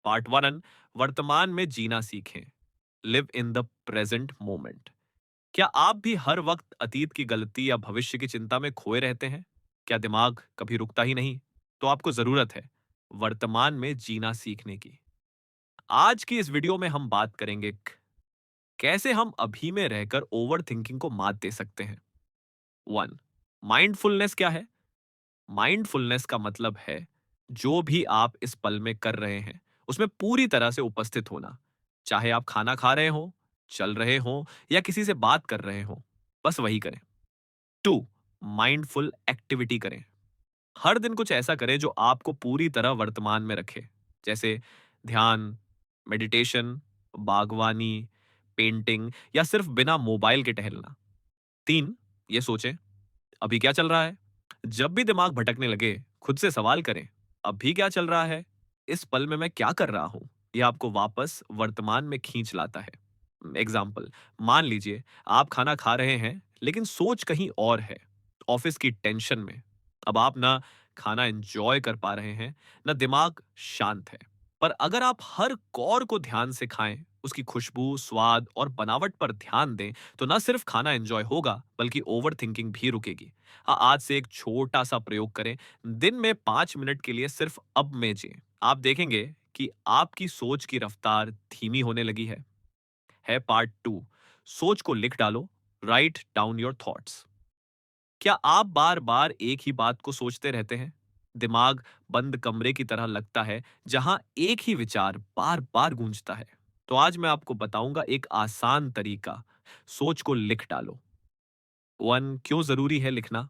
Part 1, वर्तमान में जीना सीखें। Live in the present moment. क्या आप भी हर वक्त अतीत की गलती या भविष्य की चिंता में खोए रहते हैं? क्या दिमाग कभी रुकता ही नहीं? तो आपको जरूरत है वर्तमान में जीना सीखने की। आज की इस वीडियो में हम बात करेंगे कैसे हम अभी में रहकर ओवर थिंकिंग को मात दे सकते हैं। 1, माइंडफुलनेस क्या है? माइंडफुलनेस का मतलब है जो भी आप इस पल में कर रहे हैं उसमें पूरी तरह से उपस्थित होना। चाहे आप खाना खा रहे हो, चल रहे हो या किसी से बात कर रहे हो, बस वही करें। 2, माइंडफुल एक्टिविटी करें। हर दिन कुछ ऐसा करें जो आपको पूरी तरह वर्तमान में रखे, जैसे ध्यान, मेडिटेशन, बागवानी, पेंटिंग या सिर्फ बिना मोबाइल के टहलना। 3, ये सोचें अभी क्या चल रहा है? जब भी दिमाग भटकने लगे, खुद से सवाल करें, अभी क्या चल रहा है? इस पल में मैं क्या कर रहा हूं? यह आपको वापस वर्तमान में खींच लाता है। एग्जाम्पल, मान लीजिए आप खाना खा रहे हैं, लेकिन सोच कहीं और है, ऑफिस की टेंशन में। अब आप ना खाना एंजॉय कर पा रहे हैं, ना दिमाग शांत है। पर अगर आप हर कौर को ध्यान से खाएं, उसकी खुशबू, स्वाद और बनावट पर ध्यान दें, तो ना सिर्फ खाना एंजॉय होगा, बल्कि ओवर थिंकिंग भी रुकेगी। आज से एक छोटा सा प्रयोग करें। दिन में 5 मिनट के लिए सिर्फ अब में जिएं। आप देखेंगे कि आपकी सोच की रफ्तार धीमी होने लगी है पार्ट 2, सोच को लिख डालो। Write down your thoughts. क्या आप बार बार एक ही बात को सोचते रहते हैं? दिमाग बंद कमरे की तरह लगता है, जहां एक ही विचार बार बार गूंजता है। तो आज मैं आपको बताऊंगा एक आसान तरीका। सोच को लिख डालो। 1, क्यों जरूरी है लिखना?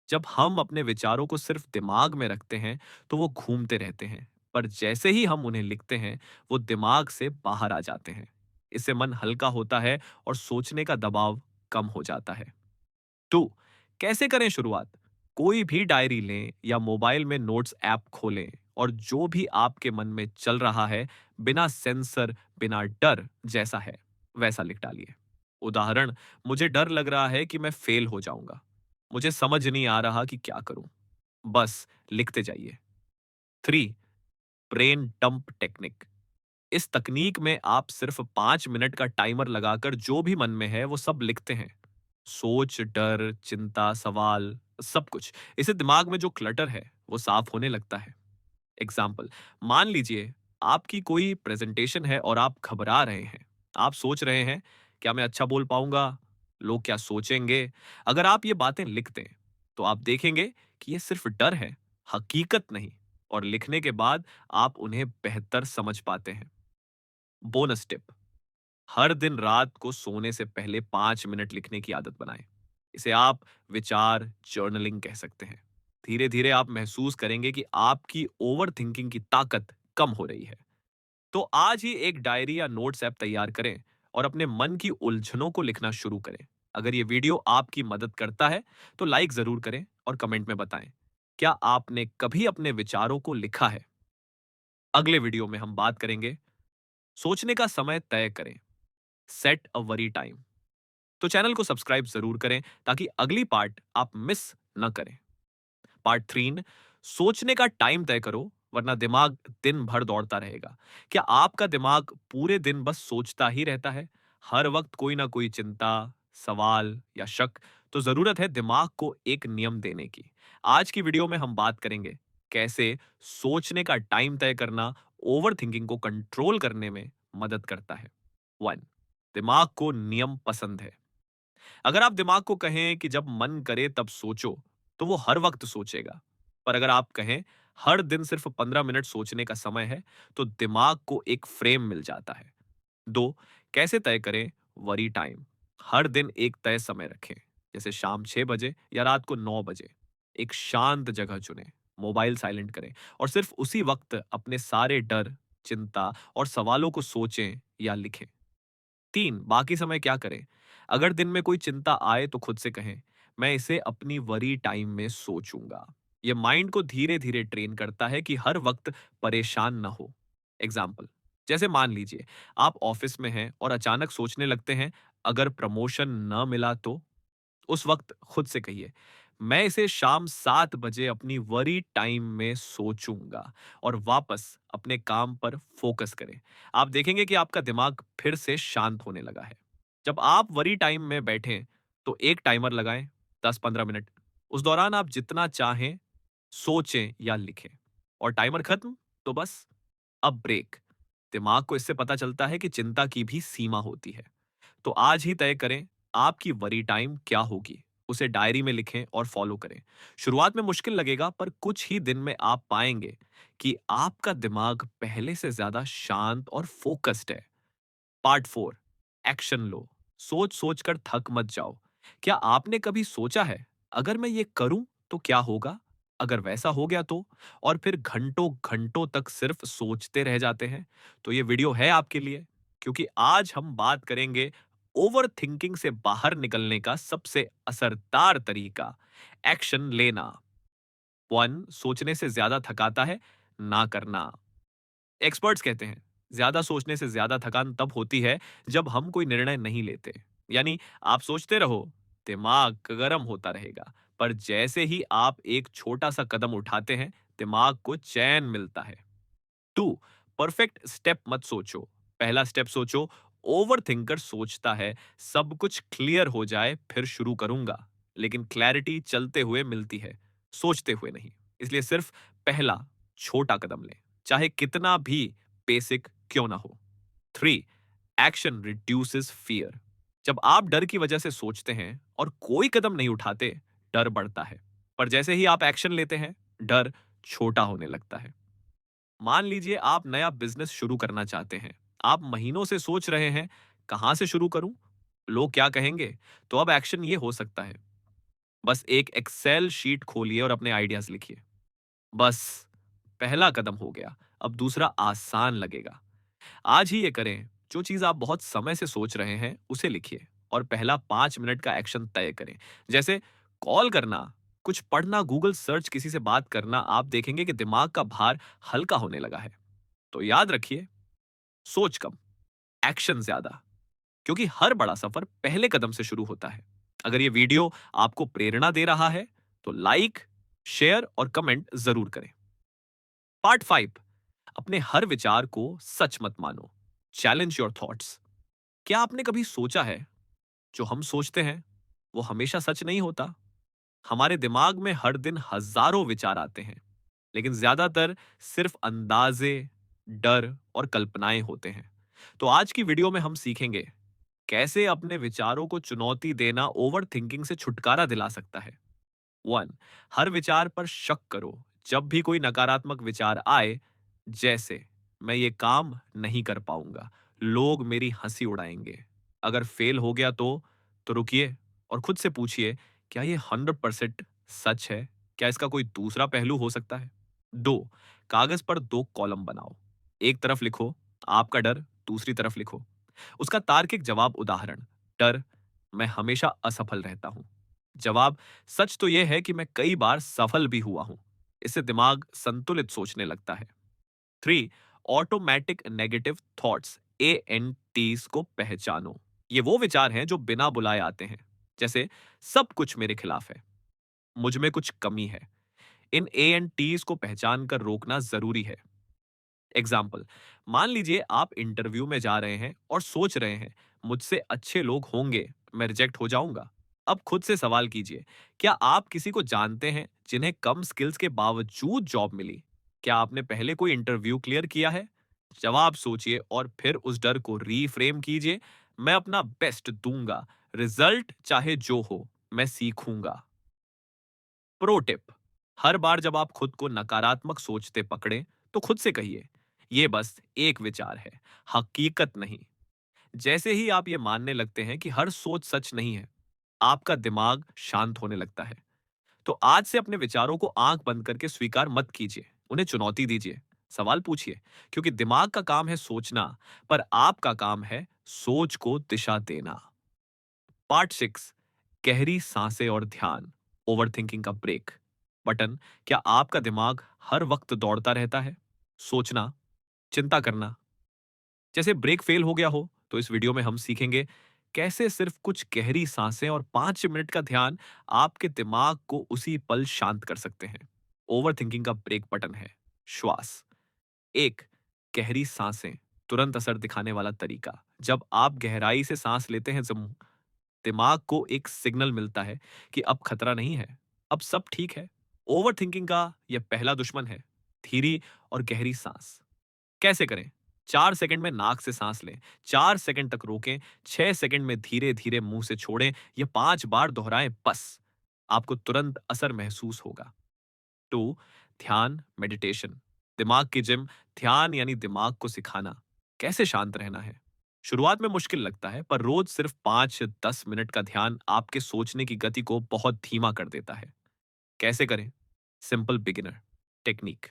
जब हम अपने विचारों को सिर्फ दिमाग में रखते हैं, तो वो घूमते रहते हैं, पर जैसे ही हम उन्हें लिखते हैं, वो दिमाग से बाहर आ जाते हैं। इससे मन हल्का होता है और सोचने का दबाव कम हो जाता है। 2, कैसे करें शुरुआत? कोई भी डायरी लें या मोबाइल में नोट्स ऐप खोलें और जो भी आपके मन में चल रहा है, बिना सेंसर, बिना डर, जैसा है वैसा लिख डालिए। उदाहरण, मुझे डर लग रहा है कि मैं फेल हो जाऊंगा। मुझे समझ नहीं आ रहा कि क्या करूं। बस लिखते जाइए। 3, ब्रेन डंप टेक्निक। इस तकनीक में आप सिर्फ 5 मिनट का टाइमर लगाकर जो भी मन में है वो सब लिखते हैं। सोच, डर, चिंता, सवाल, सब कुछ। इससे दिमाग में जो क्लटर है वो साफ होने लगता है। एग्जाम्पल, मान लीजिए आपकी कोई प्रेजेंटेशन है और आप घबरा रहे हैं। आप सोच रहे हैं, क्या मैं अच्छा बोल पाऊंगा? लोग क्या सोचेंगे? अगर आप ये बातें लिख दें, तो आप देखेंगे कि ये सिर्फ डर है, हकीकत नहीं। और लिखने के बाद आप उन्हें बेहतर समझ पाते हैं। बोनस टिप, हर दिन रात को सोने से पहले 5 मिनट लिखने की आदत बनाएं। इसे आप विचार जर्नलिंग कह सकते हैं। धीरे धीरे आप महसूस करेंगे कि आपकी ओवर थिंकिंग की ताकत कम हो रही है। तो आज ही एक डायरी या नोट्स ऐप तैयार करें और अपने मन की उलझनों को लिखना शुरू करें। अगर ये वीडियो आपकी मदद करता है, तो लाइक जरूर करें और कमेंट में बताएं, क्या आपने कभी अपने विचारों को लिखा है? अगले वीडियो में हम बात करेंगे सोचने का समय तय करें। सेट अ वरी टाइम। तो चैनल को सब्सक्राइब जरूर करें ताकि अगली पार्ट आप मिस न करें। पार्ट 3, सोचने का टाइम तय करो, वरना दिमाग दिन भर दौड़ता रहेगा। क्या आपका दिमाग पूरे दिन बस सोचता ही रहता है? हर वक्त कोई ना कोई चिंता, सवाल या शक? तो जरूरत है दिमाग को एक नियम देने की। आज की वीडियो में हम बात करेंगे कैसे सोचने का टाइम तय करना ओवर थिंकिंग को कंट्रोल करने में मदद करता है। 1, दिमाग को नियम पसंद है। अगर आप दिमाग को कहें कि जब मन करे तब सोचो, तो वो हर वक्त सोचेगा। पर अगर आप कहें हर दिन सिर्फ 15 मिनट सोचने का समय है, तो दिमाग को एक फ्रेम मिल जाता है। 2, कैसे तय करें वरी टाइम? हर दिन एक तय समय रखें, जैसे शाम 6 बजे या रात को 9 बजे। एक शांत जगह चुनें, मोबाइल साइलेंट करें और सिर्फ उसी वक्त अपने सारे डर, चिंता और सवालों को सोचें या लिखें। 3, बाकी समय क्या करें? अगर दिन में कोई चिंता आए तो खुद से कहें, मैं इसे अपनी वरी टाइम में सोचूंगा। ये माइंड को धीरे धीरे ट्रेन करता है कि हर वक्त परेशान न हो। एग्जाम्पल, जैसे मान लीजिए आप ऑफिस में हैं और अचानक सोचने लगते हैं, अगर प्रमोशन न मिला तो? उस वक्त खुद से कहिए, मैं इसे शाम 7 बजे अपनी वरी टाइम में सोचूंगा और वापस अपने काम पर फोकस करें। आप देखेंगे कि आपका दिमाग फिर से शांत होने लगा है। जब आप वरी टाइम में बैठें, तो एक टाइमर लगाएं, 10-15 मिनट। उस दौरान आप जितना चाहें सोचें या लिखें, और टाइमर खत्म तो बस अब ब्रेक। दिमाग को इससे पता चलता है कि चिंता की भी सीमा होती है। तो आज ही तय करें आपकी वरी टाइम क्या होगी, उसे डायरी में लिखें और फॉलो करें। शुरुआत में मुश्किल लगेगा, पर कुछ ही दिन में आप पाएंगे कि आपका दिमाग पहले से ज्यादा शांत और फोकस्ड है। पार्ट 4, एक्शन लो। सोच सोच कर थक मत जाओ। क्या आपने कभी सोचा है, अगर मैं ये करूं तो क्या होगा, अगर वैसा हो गया तो? और फिर घंटों घंटों तक सिर्फ सोचते रह जाते हैं। तो ये वीडियो है आपके लिए, क्योंकि आज हम बात करेंगे ओवर थिंकिंग से बाहर निकलने का सबसे असरदार तरीका, एक्शन लेना। वन, सोचने से ज्यादा थकाता है ना करना। एक्सपर्ट्स कहते हैं ज्यादा सोचने से ज्यादा थकान तब होती है जब हम कोई निर्णय नहीं लेते। यानी आप सोचते रहो, दिमाग गर्म होता रहेगा, पर जैसे ही आप एक छोटा सा कदम उठाते हैं, दिमाग को चैन मिलता है। टू, परफेक्ट स्टेप मत सोचो। पहला स्टेप सोचो। ओवर थिंकर सोचता है सब कुछ क्लियर हो जाए फिर शुरू करूंगा, लेकिन क्लैरिटी चलते हुए मिलती है, सोचते हुए नहीं। इसलिए सिर्फ पहला छोटा कदम लें, चाहे कितना भी बेसिक क्यों ना हो। Three, action reduces fear. जब आप डर की वजह से सोचते हैं और कोई कदम नहीं उठाते, डर बढ़ता है। पर जैसे ही आप एक्शन लेते हैं, डर छोटा होने लगता है। मान लीजिए आप नया बिजनेस शुरू करना चाहते हैं। आप महीनों से सोच रहे हैं, कहां से शुरू करूं, लोग क्या कहेंगे? तो अब एक्शन ये हो सकता है, बस एक एक्सेल शीट खोलिए और अपने आइडियाज लिखिए। बस पहला कदम हो गया, अब दूसरा आसान लगेगा। आज ही ये करें। जो चीज आप बहुत समय से सोच रहे हैं उसे लिखिए, और पहला 5 मिनट का एक्शन तय करें। जैसे कॉल करना, कुछ पढ़ना, गूगल सर्च, किसी से बात करना। आप देखेंगे कि दिमाग का भार हल्का होने लगा है। तो याद रखिए, सोच कम, एक्शन ज्यादा, क्योंकि हर बड़ा सफर पहले कदम से शुरू होता है। अगर ये वीडियो आपको प्रेरणा दे रहा है, तो लाइक, शेयर और कमेंट जरूर करें। पार्ट 5, अपने हर विचार को सच मत मानो। Challenge your thoughts. क्या आपने कभी सोचा है, जो हम सोचते हैं वो हमेशा सच नहीं होता? हमारे दिमाग में हर दिन हजारों विचार आते हैं, लेकिन ज्यादातर सिर्फ अंदाजे, डर और कल्पनाएं होते हैं। तो आज की वीडियो में हम सीखेंगे कैसे अपने विचारों को चुनौती देना ओवर थिंकिंग से छुटकारा दिला सकता है। वन, हर विचार पर शक करो। जब भी कोई नकारात्मक विचार आए, जैसे मैं ये काम नहीं कर पाऊंगा, लोग मेरी हंसी उड़ाएंगे, अगर फेल हो गया तो रुकिए और खुद से पूछिए, क्या ये 100% सच है? क्या इसका कोई दूसरा पहलू हो सकता है? दो, कागज पर दो कॉलम बनाओ। एक तरफ लिखो आपका डर, दूसरी तरफ लिखो उसका तार्किक जवाब। उदाहरण, डर, मैं हमेशा असफल रहता हूं। जवाब, सच तो यह है कि मैं कई बार सफल भी हुआ हूं। इससे दिमाग संतुलित सोचने लगता है। Three, automatic negative thoughts, ANTs को पहचानो। ये वो विचार हैं जो बिना बुलाए आते हैं, जैसे सब कुछ मेरे खिलाफ है, मुझ में कुछ कमी है। इन ANTs को पहचान कर रोकना जरूरी है। एग्जाम्पल, मान लीजिए आप इंटरव्यू में जा रहे हैं और सोच रहे हैं, मुझसे अच्छे लोग होंगे, मैं रिजेक्ट हो जाऊंगा। अब खुद से सवाल कीजिए, क्या आप किसी को जानते हैं जिन्हें कम स्किल्स के बावजूद जॉब मिली? क्या आपने पहले कोई इंटरव्यू क्लियर किया है? जवाब सोचिए और फिर उस डर को रीफ्रेम कीजिए। मैं अपना बेस्ट दूंगा, रिजल्ट चाहे जो हो, मैं सीखूंगा। प्रो टिप, हर बार जब आप खुद को नकारात्मक सोचते पकड़ें, तो खुद से कहिए, ये बस एक विचार है, हकीकत नहीं। जैसे ही आप ये मानने लगते हैं कि हर सोच सच नहीं है, आपका दिमाग शांत होने लगता है। तो आज से अपने विचारों को आंख बंद करके स्वीकार मत कीजिए, उन्हें चुनौती दीजिए। सवाल पूछिए, क्योंकि दिमाग का काम है सोचना, पर आपका काम है सोच को दिशा देना। पार्ट 6, गहरी सांसें और ध्यान, ओवरथिंकिंग का ब्रेक बटन। क्या आपका दिमाग हर वक्त दौड़ता रहता है, सोचना, चिंता करना, जैसे ब्रेक फेल हो गया हो? तो इस वीडियो में हम सीखेंगे कैसे सिर्फ कुछ गहरी सांसें और 5 मिनट का ध्यान आपके दिमाग को उसी पल शांत कर सकते हैं। ओवर थिंकिंग का ब्रेक बटन है श्वास। एक, गहरी सांसें, तुरंत असर दिखाने वाला तरीका। जब आप गहराई से सांस लेते हैं, दिमाग को एक सिग्नल मिलता है कि अब खतरा नहीं है, अब सब ठीक है। ओवर थिंकिंग का यह पहला दुश्मन है, धीरी और गहरी सांस। कैसे करें? 4 सेकंड में नाक से सांस लें, 4 सेकंड तक रोकें, 6 सेकंड में धीरे धीरे मुंह से छोड़ें। यह 5 बार दोहराएं बस। आपको तुरंत असर महसूस होगा। टू, ध्यान मेडिटेशन, दिमाग की जिम। ध्यान यानी दिमाग को सिखाना कैसे शांत रहना है। शुरुआत में मुश्किल लगता है, पर रोज सिर्फ 5-10 मिनट का ध्यान आपके सोचने की गति को बहुत धीमा कर देता है। कैसे करें? Simple beginner technique.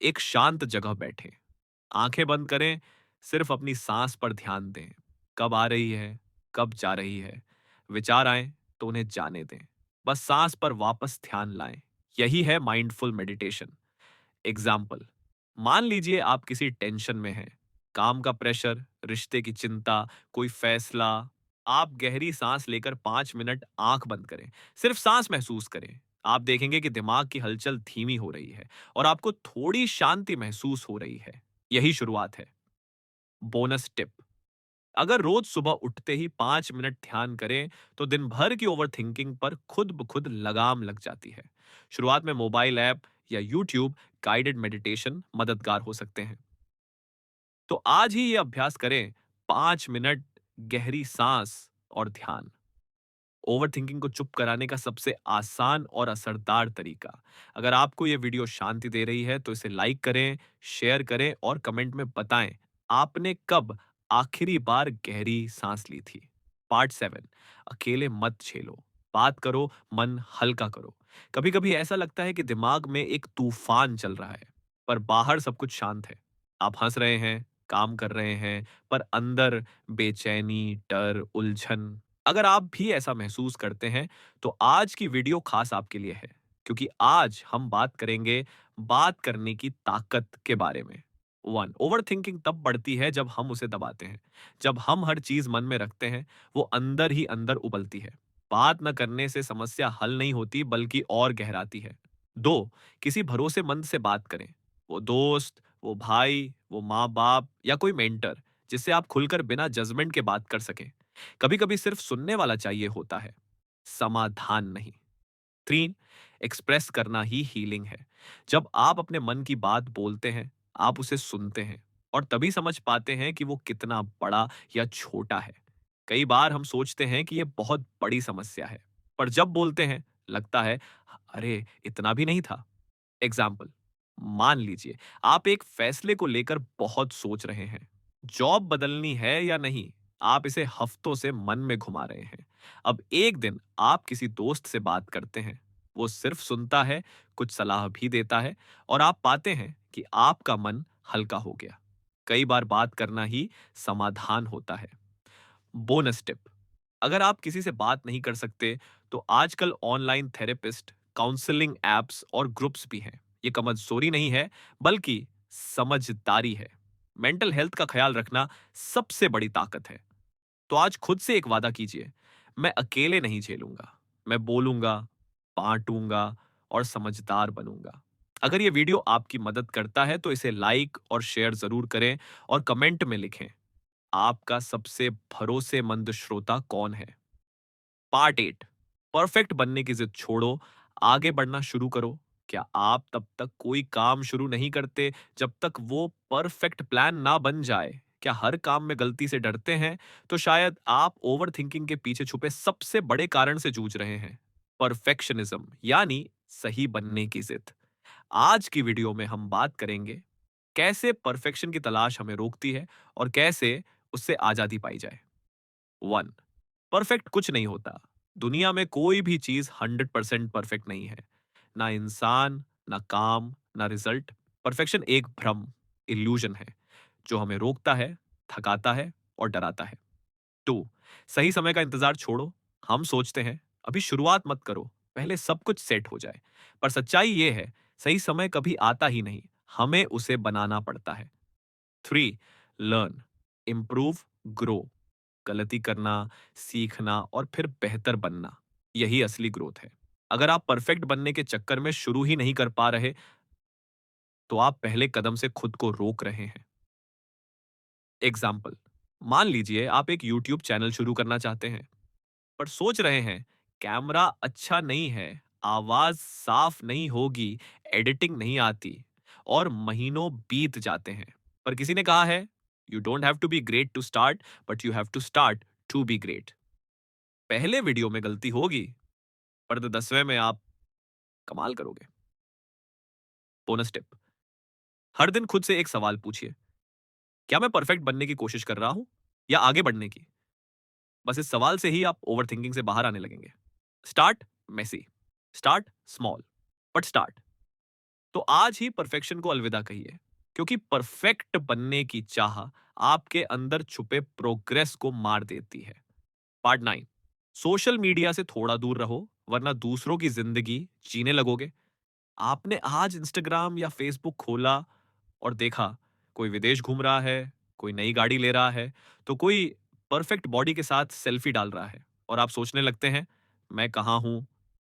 एक शांत जगह बैठें, आंखें बंद करें, सिर्फ अपनी सांस पर ध्यान दें। कब आ रही है, कब जा रही है। विचार आए तो उन्हें जाने दें, बस सांस पर वापस ध्यान लाएं। यही है माइंडफुल मेडिटेशन। एग्जाम्पल, मान लीजिए आप किसी टेंशन में हैं, काम का प्रेशर, रिश्ते की चिंता, कोई फैसला। आप गहरी सांस लेकर 5 मिनट आंख बंद करें, सिर्फ सांस महसूस करें। आप देखेंगे कि दिमाग की हलचल धीमी हो रही है और आपको थोड़ी शांति महसूस हो रही है। यही शुरुआत है। बोनस टिप, अगर रोज सुबह उठते ही 5 मिनट ध्यान करें तो दिन भर की ओवरथिंकिंग पर खुद ब खुद लगाम लग जाती है। शुरुआत में मोबाइल ऐप या यूट्यूब गाइडेड मेडिटेशन मददगार हो सकते हैं। तो आज ही ये अभ्यास करें, 5 मिनट गहरी सांस और ध्यान। ओवरथिंकिंग को चुप कराने का सबसे आसान और असरदार तरीका। अगर आपको ये वीडियो शांति दे रही है तो इसे लाइक करें, शेयर करें और कमेंट में बताएं आपने कब आखिरी बार गहरी सांस ली थी। पार्ट 7, अकेले मत झेलो, बात करो, मन हल्का करो। कभी कभी ऐसा लगता है कि दिमाग में एक तूफान चल रहा है, पर बाहर सब कुछ शांत है। आप हंस रहे हैं, काम कर रहे हैं, पर अंदर बेचैनी, डर, उलझन। अगर आप भी ऐसा महसूस करते हैं तो आज की वीडियो खास आपके लिए है, क्योंकि आज हम बात करेंगे बात करने की ताकत के बारे में। वन, ओवर थिंकिंग तब बढ़ती है जब हम उसे दबाते हैं। जब हम हर चीज मन में रखते हैं, वो अंदर ही अंदर उबलती है। बात न करने से समस्या हल नहीं होती, बल्कि और गहराती है। दो, किसी भरोसेमंद से बात करें। वो दोस्त, वो भाई, वो माँ बाप या कोई मेंटर, जिससे आप खुलकर बिना जजमेंट के बात कर सकें। कभी कभी सिर्फ सुनने वाला चाहिए होता है, समाधान नहीं। 3, एक्सप्रेस करना ही हीलिंग है। जब आप अपने मन की बात बोलते हैं, आप उसे सुनते हैं और तभी समझ पाते हैं कि वो कितना बड़ा या छोटा है। कई बार हम सोचते हैं कि ये बहुत बड़ी समस्या है, पर जब बोलते हैं लगता है अरे इतना भी नहीं था। एग्जाम्पल, मान लीजिए आप एक फैसले को लेकर बहुत सोच रहे हैं, जॉब बदलनी है या नहीं। आप इसे हफ्तों से मन में घुमा रहे हैं। अब एक दिन आप किसी दोस्त से बात करते हैं, वो सिर्फ सुनता है, कुछ सलाह भी देता है और आप पाते हैं कि आपका मन हल्का हो गया। कई बार बात करना ही समाधान होता है। बोनस टिप, अगर आप किसी से बात नहीं कर सकते तो आजकल ऑनलाइन थेरेपिस्ट, काउंसलिंग एप्स और ग्रुप्स भी हैं। ये कमजोरी नहीं है, बल्कि समझदारी है। मेंटल हेल्थ का ख्याल रखना सबसे बड़ी ताकत है। तो आज खुद से एक वादा कीजिए, मैं अकेले नहीं झेलूंगा, मैं बोलूंगा, बांटूंगा और समझदार बनूंगा। अगर ये वीडियो आपकी मदद करता है तो इसे लाइक और शेयर जरूर करें और कमेंट में लिखें आपका सबसे भरोसेमंद श्रोता कौन है। पार्ट 8, परफेक्ट बनने की जिद छोड़ो, आगे बढ़ना शुरू करो। क्या आप तब तक कोई काम शुरू नहीं करते जब तक वो परफेक्ट प्लान ना बन जाए? क्या हर काम में गलती से डरते हैं? तो शायद आप ओवर थिंकिंग के पीछे छुपे सबसे बड़े कारण से जूझ रहे हैं, परफेक्शनिज्म, यानी सही बनने की जिद। आज की वीडियो में हम बात करेंगे कैसे परफेक्शन की तलाश हमें रोकती है और कैसे उससे आजादी पाई जाए। वन, परफेक्ट कुछ नहीं होता। दुनिया में कोई भी चीज 100% परफेक्ट नहीं है। ना इंसान, ना काम, ना रिजल्ट। परफेक्शन एक भ्रम, इल्यूजन है, जो हमें रोकता है, थकाता है और डराता है। टू, सही समय का इंतजार छोड़ो। हम सोचते हैं अभी शुरुआत मत करो, पहले सब कुछ सेट हो जाए। पर सच्चाई यह है, सही समय कभी आता ही नहीं, हमें उसे बनाना पड़ता है। Three, learn, improve, grow. गलती करना, सीखना और फिर बेहतर बनना, यही असली ग्रोथ है। अगर आप परफेक्ट बनने के चक्कर में शुरू ही नहीं कर पा रहे, तो आप पहले कदम से खुद को रोक रहे हैं। एग्जाम्पल, मान लीजिए आप एक यूट्यूब चैनल शुरू करना चाहते हैं, पर सोच रहे हैं कैमरा अच्छा नहीं है, आवाज साफ नहीं होगी, एडिटिंग नहीं आती, और महीनों बीत जाते हैं। पर किसी ने कहा है, you don't have to be great to start, but you have to start to be great. पहले वीडियो में गलती होगी, पर 10वें में आप कमाल करोगे। बोनस टिप, हर दिन खुद से एक सवाल पूछिए, क्या मैं परफेक्ट बनने की कोशिश कर रहा हूं या आगे बढ़ने की? बस इस सवाल से ही आप ओवरथिंकिंग से बाहर आने लगेंगे। Start messy, start small, but start. तो आज ही परफेक्शन को अलविदा कहिए, क्योंकि परफेक्ट बनने की चाह आपके अंदर छुपे प्रोग्रेस को मार देती है। पार्ट 9, सोशल मीडिया से थोड़ा दूर रहो, वरना दूसरों की जिंदगी जीने लगोगे। आपने आज इंस्टाग्राम या फेसबुक खोला और देखा, कोई विदेश घूम रहा है, कोई नई गाड़ी ले रहा है, तो कोई परफेक्ट बॉडी के साथ सेल्फी डाल रहा है, और आप सोचने लगते हैं, मैं कहाँ हूं,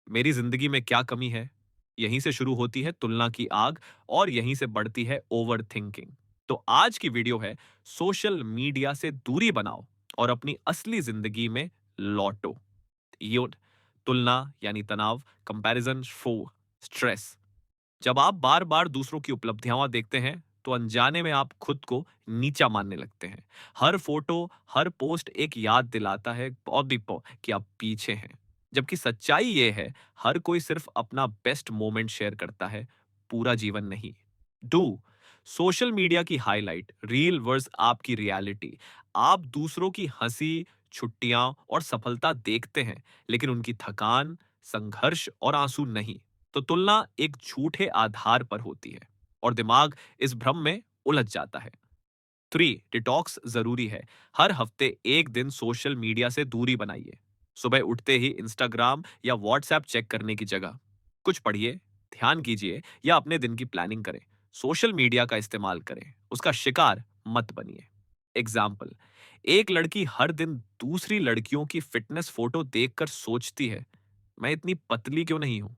मेरी जिंदगी में क्या कमी है? यहीं से शुरू होती है तुलना की आग, और यहीं से बढ़ती है ओवर थिंकिंग। तो आज की वीडियो है, सोशल मीडिया से दूरी बनाओ और अपनी असली जिंदगी में लौटो। ये तुलना यानी तनाव, कंपैरिजन, फो, स्ट्रेस। जब आप बार बार दूसरों की उपलब्धियां देखते हैं, तो अनजाने में आप खुद को नीचा मानने लगते हैं। हर फोटो, हर पोस्ट एक याद दिलाता है बहुत कि आप पीछे हैं। जबकि सच्चाई ये है, हर कोई सिर्फ अपना बेस्ट मोमेंट शेयर करता है, पूरा जीवन नहीं। डू सोशल मीडिया की हाईलाइट रील वर्स आपकी रियलिटी। आप दूसरों की हंसी, छुट्टियां और सफलता देखते हैं, लेकिन उनकी थकान, संघर्ष और आंसू नहीं। तो तुलना एक झूठे आधार पर होती है, और दिमाग इस भ्रम में उलझ जाता है। 3, डिटॉक्स जरूरी है। हर हफ्ते एक दिन सोशल मीडिया से दूरी बनाइए। सुबह उठते ही इंस्टाग्राम या व्हाट्सएप चेक करने की जगह कुछ पढ़िए, ध्यान कीजिए, या अपने दिन की प्लानिंग करें। सोशल मीडिया का इस्तेमाल करें, उसका शिकार मत बनिए। एग्जाम्पल, एक लड़की हर दिन दूसरी लड़कियों की फिटनेस फोटो देखकर सोचती है, मैं इतनी पतली क्यों नहीं हूं।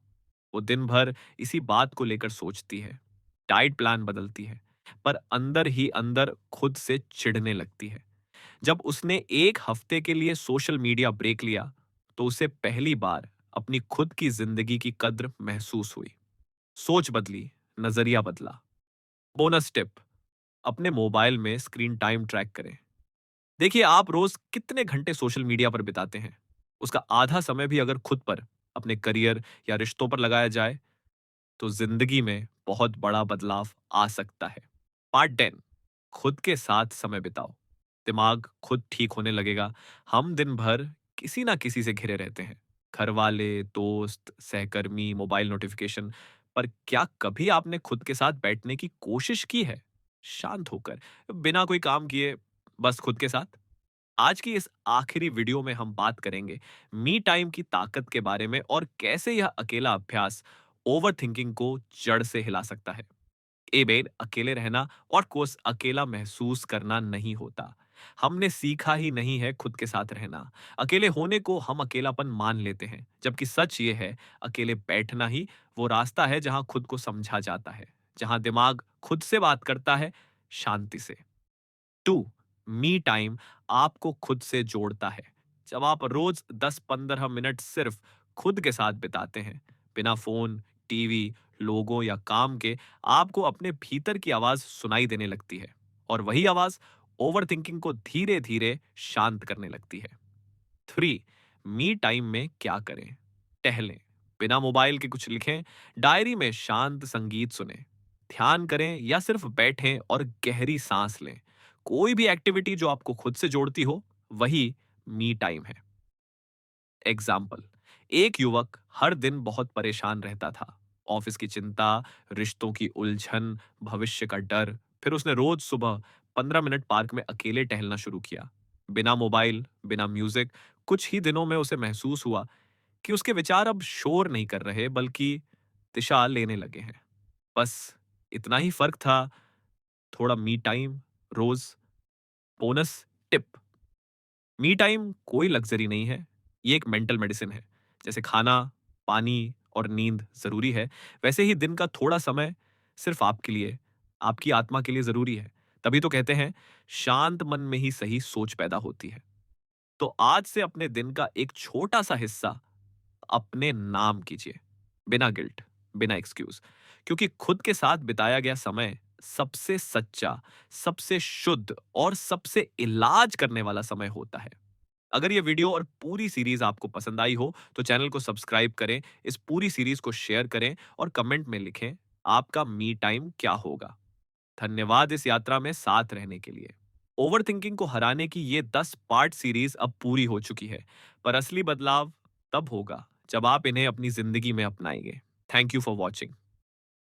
वो दिन भर इसी बात को लेकर सोचती है, डाइट प्लान बदलती है, पर अंदर ही अंदर खुद से चिढ़ने लगती है। जब उसने एक हफ्ते के लिए सोशल मीडिया ब्रेक लिया, तो उसे पहली बार अपनी खुद की जिंदगी की कद्र महसूस हुई। सोच बदली, नजरिया बदला। बोनस टिप, अपने मोबाइल में स्क्रीन टाइम ट्रैक करें। देखिए आप रोज कितने घंटे सोशल मीडिया पर बिताते हैं। उसका आधा समय भी अगर खुद पर, अपने करियर या रिश्तों पर लगाया जाए, तो जिंदगी में बहुत बड़ा बदलाव आ सकता है। पार्ट 10, खुद के साथ समय बिताओ, दिमाग खुद ठीक होने लगेगा। हम दिन भर किसी ना किसी से घिरे रहते हैं, घर वाले, दोस्त, सहकर्मी, मोबाइल नोटिफिकेशन। पर क्या कभी आपने खुद के साथ बैठने की कोशिश की है, शांत होकर, बिना कोई काम किए, बस खुद के साथ? आज की इस आखिरी वीडियो में हम बात करेंगे मी टाइम की ताकत के बारे में, और कैसे यह अकेला अभ्यास ओवर थिंकिंग को जड़ से हिला सकता है। ए बेर अकेले रहना और कोस अकेला महसूस करना नहीं होता। हमने सीखा ही नहीं है खुद के साथ रहना। अकेले होने को हम अकेलापन मान लेते हैं, जबकि सच ये है, अकेले बैठना ही वो रास्ता है जहां खुद को समझा जाता है, जहां दिमाग खुद से बात करता है, शांति से। 2, मी टाइम आपको खुद से जोड़ता है। जब आप रोज 10-15 मिनट सिर्फ खुद के साथ बिताते हैं, बिना फोन, टीवी, लोगों या काम के, आपको अपने भीतर की आवाज सुनाई देने लगती है, और वही आवाज ओवरथिंकिंग को धीरे धीरे शांत करने लगती है। 3, मी टाइम में क्या करें? टहलें, बिना मोबाइल के कुछ लिखें, डायरी में शांत संगीत सुनें, ध्यान करें, या सिर्फ बैठें और गहरी सांस लें। कोई भी एक्टिविटी जो आपको खुद से जोड़ती हो, वही मी टाइम है। एग्जाम्पल, एक युवक हर दिन बहुत परेशान रहता था, ऑफिस की चिंता, रिश्तों की उलझन, भविष्य का डर। फिर उसने रोज सुबह 15 मिनट पार्क में अकेले टहलना शुरू किया, बिना मोबाइल, बिना म्यूजिक। कुछ ही दिनों में उसे महसूस हुआ कि उसके विचार अब शोर नहीं कर रहे, बल्कि दिशा लेने लगे हैं। बस इतना ही फर्क था, थोड़ा मी टाइम रोज। बोनस टिप, मी टाइम कोई लग्जरी नहीं है, ये एक मेंटल मेडिसिन है। जैसे खाना, पानी और नींद ज़रूरी है, वैसे ही दिन का थोड़ा समय सिर्फ आपके लिए, आपकी आत्मा के लिए ज़रूरी है। तभी तो कहते हैं, शांत मन में ही सही सोच पैदा होती है। तो आज से अपने दिन का एक छोटा-सा हिस्सा अपने नाम कीजिए, बिना गिल्ट, बिना एक्सक्यूज़। क्योंकि खुद के साथ बिताया गया समय सबसे सच्चा, सबसे शुद्ध और सबसे इलाज करने वाला समय होता है। अगर ये वीडियो और पूरी सीरीज आपको पसंद आई हो, तो चैनल को सब्सक्राइब करें, इस पूरी सीरीज को शेयर करें और कमेंट में लिखें, आपका मी टाइम क्या होगा? धन्यवाद इस यात्रा में साथ रहने के लिए। ओवरथिंकिंग को हराने की ये 10 पार्ट सीरीज अब पूरी हो चुकी है, पर असली बदलाव तब होगा जब आप इन्हें अपनी जिंदगी में अपनाएंगे। Thank you for watching.